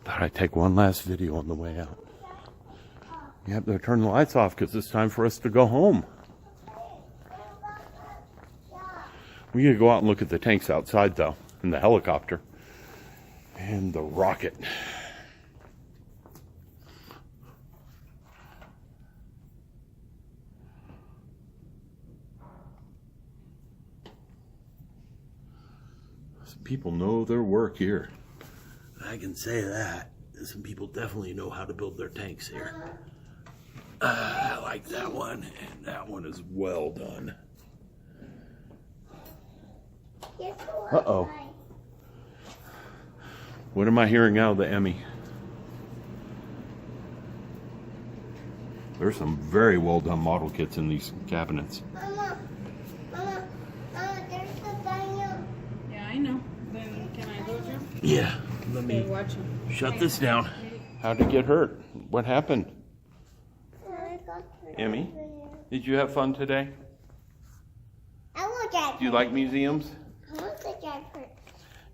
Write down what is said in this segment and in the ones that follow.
Thought I'd take one last video on the way out. Yep, they're turning the lights off because it's time for us to go home. We gotta go out and look at the tanks outside though, and the helicopter, and the rocket. Some people know their work here. I can say that. Some people definitely know how to build their tanks here. I like that one, and that one is well done. Uh-oh. What am I hearing out of the Emmy? There's some very well done model kits in these cabinets. Mama, there's the dino. Yeah, I know. Then can I go, Joe? Yeah, let me shut this down. How'd you get hurt? What happened? Emmy, did you have fun today? I want that. Do you like museums? I want the jackpot.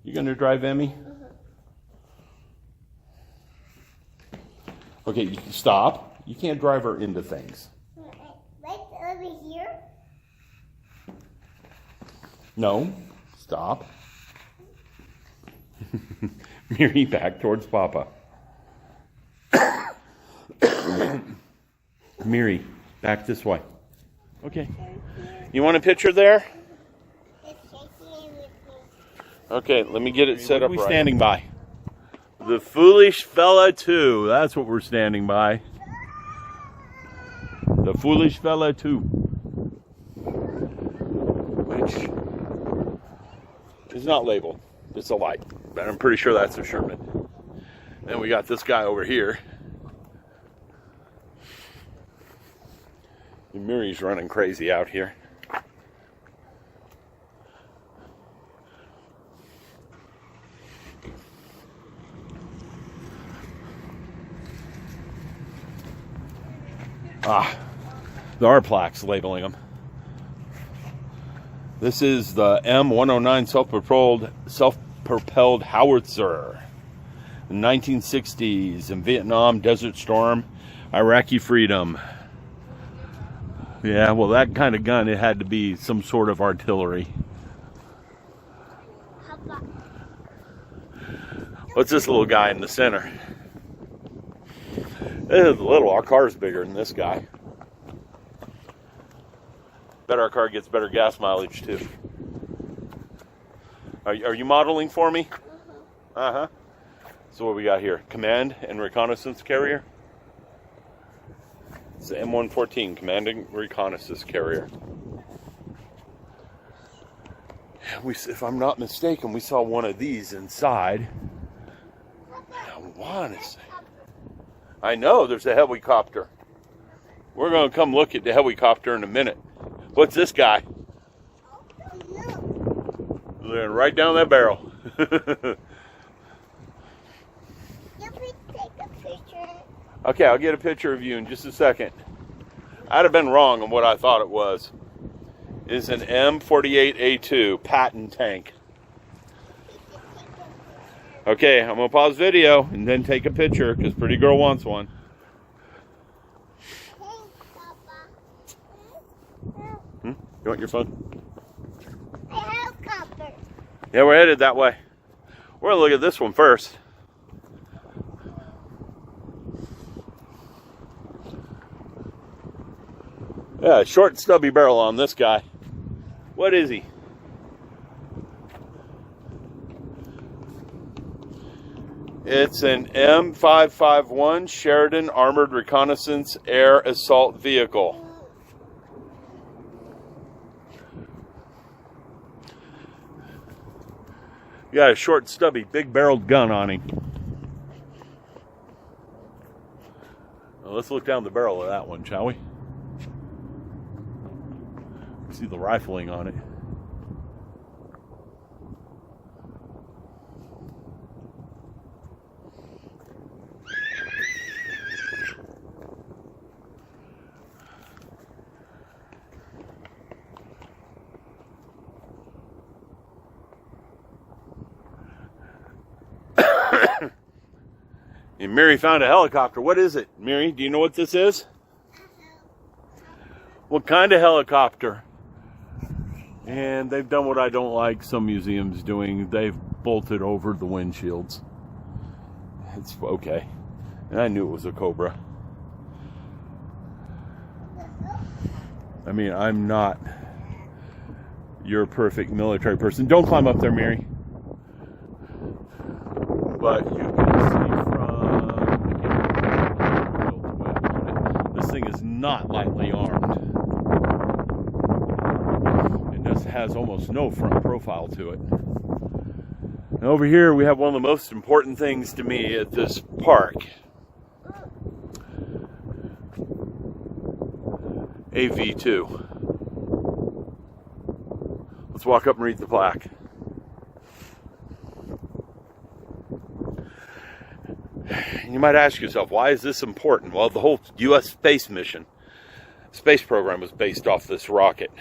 You gonna drive Emmy? Okay, you stop. You can't drive her into things. Right over here? No, stop. Miri, back towards Papa. Miri, back this way. Okay. You want a picture there? Okay, let me get it set up right. What are we standing by? The Foolish Fella 2. That's what we're standing by. The Foolish Fella 2. Which is not labeled. It's a light. But I'm pretty sure that's a Sherman. Then we got this guy over here. And Miri's running crazy out here. There are plaques labeling them. This is the M109 self-propelled howitzer. In the 1960s, in Vietnam, Desert Storm, Iraqi freedom. Yeah, well, that kind of gun, it had to be some sort of artillery. What's this little guy in the center? This is little. Our car's bigger than this guy. Bet our car gets better gas mileage too. Are you modeling for me? Uh-huh. So what we got here? Command and reconnaissance carrier. It's the M114 command and reconnaissance carrier. If I'm not mistaken, we saw one of these inside. I want to say. I know there's a helicopter. We're going to come look at the helicopter in a minute. What's this guy? Right down that barrel. Okay, I'll get a picture of you in just a second. I'd have been wrong on what I thought it was. It's an M48A2 Patton tank. Okay, I'm going to pause video and then take a picture because Pretty Girl wants one. You want your phone? A helicopter. Yeah, we're headed that way. We're going to look at this one first. Yeah, short stubby barrel on this guy. What is he? It's an M551 Sheridan Armored Reconnaissance Air Assault Vehicle. You got a short, stubby, big-barreled gun on him. Well, let's look down the barrel of that one, shall we? See the rifling on it. And Mary found a helicopter. What is it, Mary? Do you know what this is? What kind of helicopter? And they've done what I don't like some museums doing. They've bolted over the windshields. It's okay. And I knew it was a Cobra. I mean, I'm not your perfect military person. Don't climb up there, Mary. But you can see from this thing is not lightly armed. It just has almost no front profile to it. And over here we have one of the most important things to me at this park. A V2. Let's walk up and read the plaque. You might ask yourself, why is this important? Well, the whole U.S. space program was based off this rocket.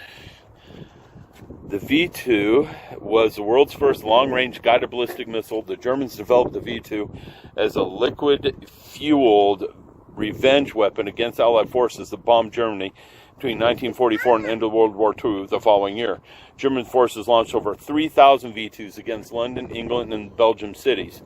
The V2 was the world's first long-range guided ballistic missile. The Germans developed the V2 as a liquid-fueled revenge weapon against Allied forces that bombed Germany between 1944 and the end of World War II the following year. German forces launched over 3,000 V2s against London, England, and Belgium cities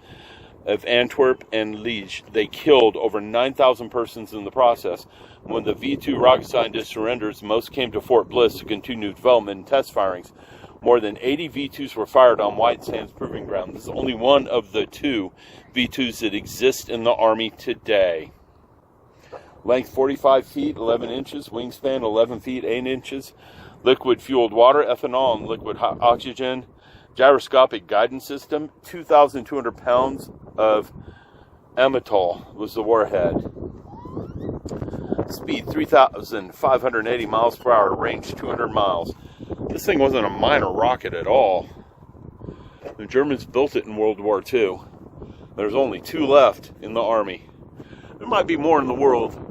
of Antwerp and Liege. They killed over 9,000 persons in the process. When the V2 rocket scientists surrendered, most came to Fort Bliss to continue development and test firings. More than 80 V2s were fired on White Sands Proving Ground. This is only one of the 2 V2s that exist in the Army today. Length 45 feet, 11 inches. Wingspan 11 feet, 8 inches. Liquid-fueled water, ethanol, and liquid oxygen. Gyroscopic guidance system. 2,200 pounds of amytal was the warhead. Speed 3,580 miles per hour. Range 200 miles. This thing wasn't a minor rocket at all. The Germans built it in World War II. There's only 2 left in the Army. There might be more in the world.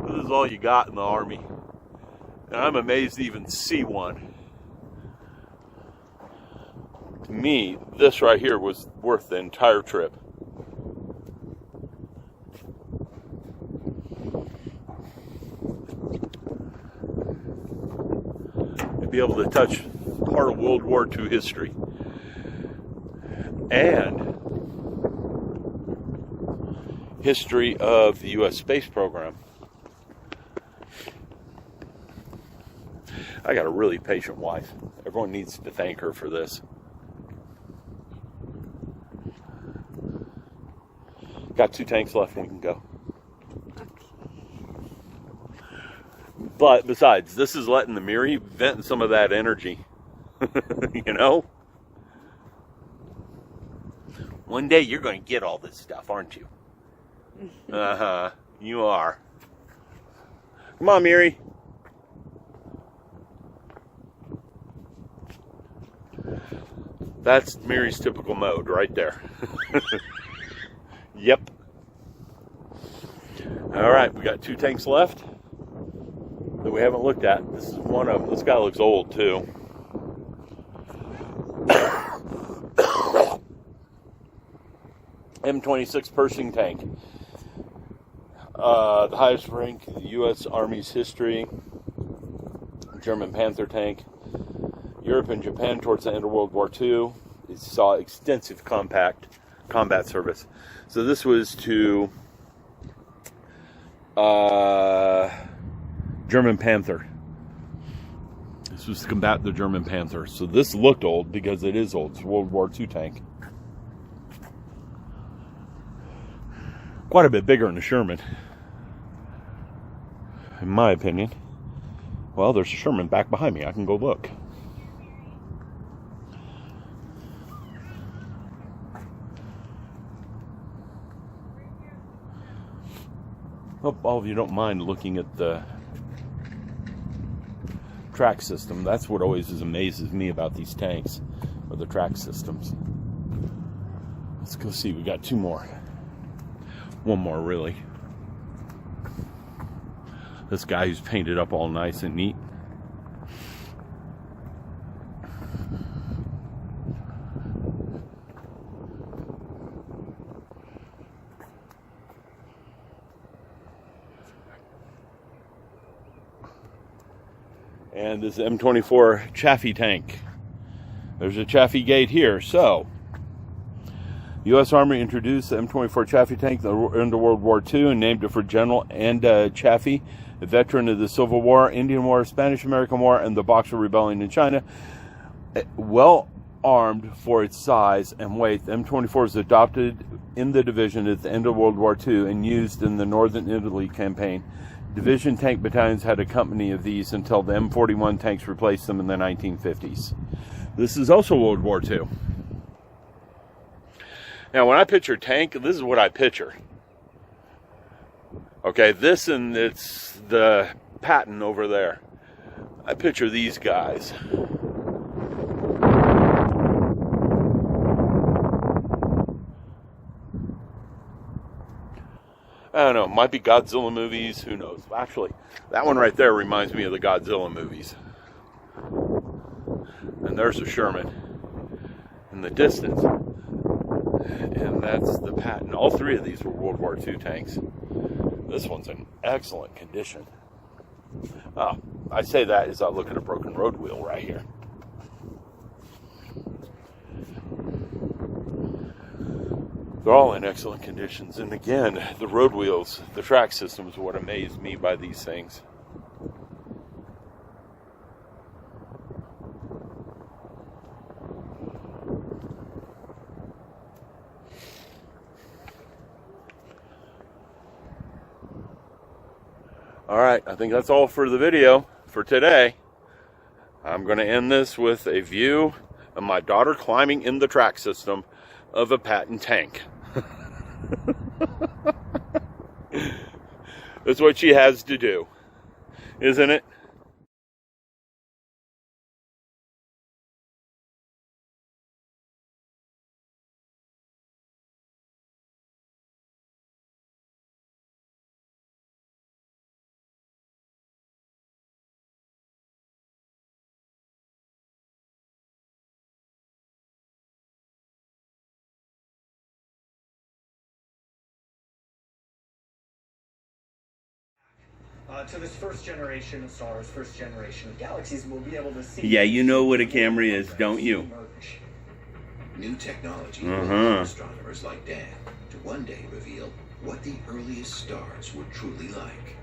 This is all you got in the Army. And I'm amazed to even see one. To me, this right here was worth the entire trip. To be able to touch part of World War II history. And history of the U.S. space program. I got a really patient wife. Everyone needs to thank her for this. Got 2 tanks left and we can go. But besides, this is letting the Miri vent some of that energy. You know? One day you're going to get all this stuff, aren't you? Uh-huh. You are. Come on, Miri. That's Miri's typical mode right there. Yep. All right, we got 2 tanks left that we haven't looked at. This is one of them. This guy looks old, too. M26 Pershing tank. The highest rank in the U.S. Army's history. German Panther tank. Europe and Japan towards the end of World War II. It saw extensive combat service. So this was to German Panther. This was to combat the German Panther. So this looked old because it is old. It's a World War II tank. Quite a bit bigger than a Sherman, in my opinion. Well, there's a Sherman back behind me. I can go look. Hope all of you don't mind looking at the track system. That's what always amazes me about these tanks, are the track systems. Let's go see. We got 2 more. 1 more, really. This guy who's painted up all nice and neat. And this is M24 Chaffee tank. There's a Chaffee gate here. So, U.S. Army introduced the M24 Chaffee tank into World War II and named it for General Anda Chaffee, a veteran of the Civil War, Indian War, Spanish-American War, and the Boxer Rebellion in China. Well armed for its size and weight, the M24 was adopted in the division at the end of World War II and used in the Northern Italy campaign. Division tank battalions had a company of these until the M41 tanks replaced them in the 1950s. This is also World War II. Now, when I picture tank, this is what I picture. Okay, this and it's the Patton over there. I picture these guys. I don't know, it might be Godzilla movies, who knows. Actually, that one right there reminds me of the Godzilla movies. And there's a Sherman in the distance. And that's the Patton. All three of these were World War II tanks. This one's in excellent condition. I say that as I look at a broken road wheel right here. They're all in excellent conditions. And again, the road wheels, the track system is what amazed me by these things. All right, I think that's all for the video for today. I'm going to end this with a view of my daughter climbing in the track system of a Patton tank. That's what she has to do, isn't it? To this first generation of stars, first generation of galaxies, we'll be able to see. Yeah, you know what a Camry is, don't you? New technology will allow astronomers like Dan to one day reveal what the earliest stars were truly like.